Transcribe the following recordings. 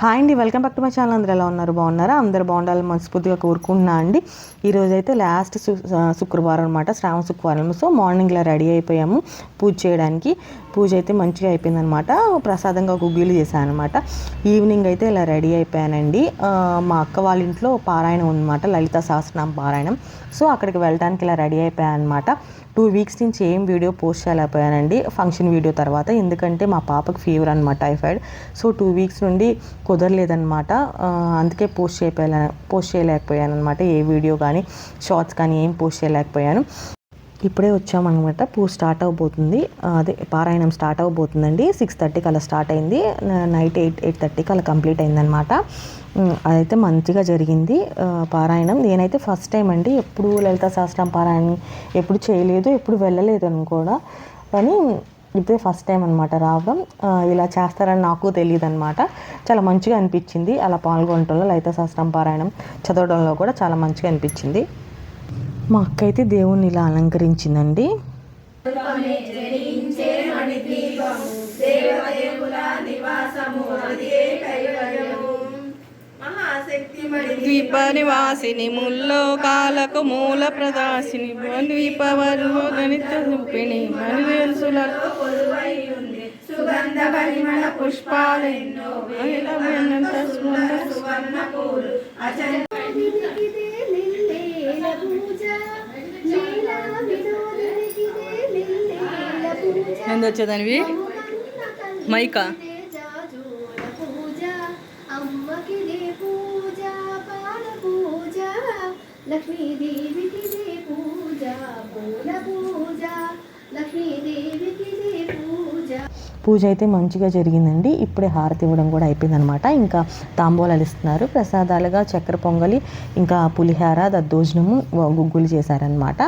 Hi అండి, welcome back to my channel. అందరూ ఎలా ఉన్నారు? బాగున్నారా? అందరూ బాగుండాలని మనస్ఫూర్తిగా కోరుకుంటున్నా అండి. ఈరోజు అయితే లాస్ట్ శుక్రవారం అనమాట, శ్రావణ శుక్రవారం. సో మార్నింగ్ ఇలా రెడీ అయిపోయాము పూజ చేయడానికి. పూజ అయితే మంచిగా అయిపోయిందనమాట. ప్రసాదంగా గుగ్గిలు చేశాను అనమాట. ఈవినింగ్ అయితే ఇలా రెడీ అయిపోయానండి. మా అక్క వాళ్ళ ఇంట్లో పారాయణం ఉందన్నమాట, లలిత సహస్రనామ పారాయణం. సో అక్కడికి వెళ్ళడానికి ఇలా రెడీ అయిపోయాను అనమాట. 2 వీక్స్ నుంచి ఏం వీడియో పోస్ట్ చేయలేకపోయానండి ఫంక్షన్ వీడియో తర్వాత, ఎందుకంటే మా పాపకి ఫీవర్ అనమాట, టైఫాయిడ్. సో 2 వీక్స్ నుండి కుదరలేదనమాట. అందుకే పోస్ట్ చేయలేకపోయాను అనమాట. ఏ వీడియో కానీ షార్ట్స్ కానీ ఏం పోస్ట్ చేయలేకపోయాను. ఇప్పుడే వచ్చామన్నమాట. పూజ స్టార్ట్ అవబోతుంది, అదే పారాయణం స్టార్ట్ అవబోతుందండి. 6:30కి అలా స్టార్ట్ అయింది. నైట్ 8:30కి అలా కంప్లీట్ అయిందనమాట. అదైతే మంచిగా జరిగింది పారాయణం. నేనైతే ఫస్ట్ టైం అండి, ఎప్పుడు లలిత సహస్రనామ పారాయణం ఎప్పుడు చేయలేదు, ఎప్పుడు వెళ్ళలేదు అని కూడా. కానీ ఇప్పుడే ఫస్ట్ టైం అనమాట రావడం. ఇలా చేస్తారని నాకు తెలియదు అనమాట. చాలా మంచిగా అనిపించింది అలా పాల్గొనడంలో. లలిత సహస్రనామ పారాయణం చదవడంలో కూడా చాలా మంచిగా అనిపించింది. మా అక్క అయితే దేవుణ్ణి ఇలా అలంకరించిందండి. ద్వీప నివాసిని ముల్లోకాలకు మూల ప్రదాసిని ద్వీపవరు గణిత రూపిణి మనుసులకు సుగంధ పరిమళ పుష్పాలెన్నో ఎంత వచ్చేదానివి మైకా లక్ష్మీదేవికి దే పూజ, పూల పూజ, లక్ష్మీదేవికి దే పూజ. పూజ అయితే మంచిగా జరిగిందండి. ఇప్పుడే హారతి ఇవ్వడం కూడా అయిపోయిందనమాట. ఇంకా తాంబూలాలు ఇస్తున్నారు. ప్రసాదాలుగా చక్కెర పొంగలి, ఇంకా పులిహార, దద్దోజనము, గుగ్గులు చేశారనమాట.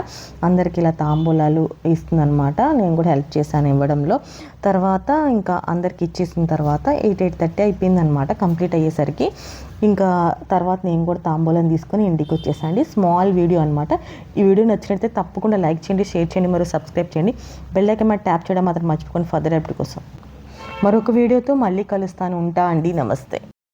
అందరికి ఇలా తాంబూలాలు ఇస్తుందనమాట. నేను కూడా హెల్ప్ చేశాను ఇవ్వడంలో. తర్వాత ఇంకా అందరికి ఇచ్చేసిన తర్వాత 8:30 అయిపోయిందనమాట కంప్లీట్ అయ్యేసరికి. ఇంకా తర్వాత నేను కూడా తాంబూలం తీసుకొని ఇంటికి వచ్చేసాండి. స్మాల్ వీడియో అనమాట. ఈ వీడియో నచ్చినట్లయితే తప్పకుండా లైక్ చేయండి, షేర్ చేయండి, మరియు సబ్స్క్రైబ్ చేయండి. బెల్ ఐకాన్ మీద ట్యాప్ చేయడం మాత్రం మర్చిపోకండి ఫర్దర్ అప్డేట్ కోసం. మరొక వీడియోతో మళ్ళీ కలుస్తాను. ఉంటా అండి. నమస్తే.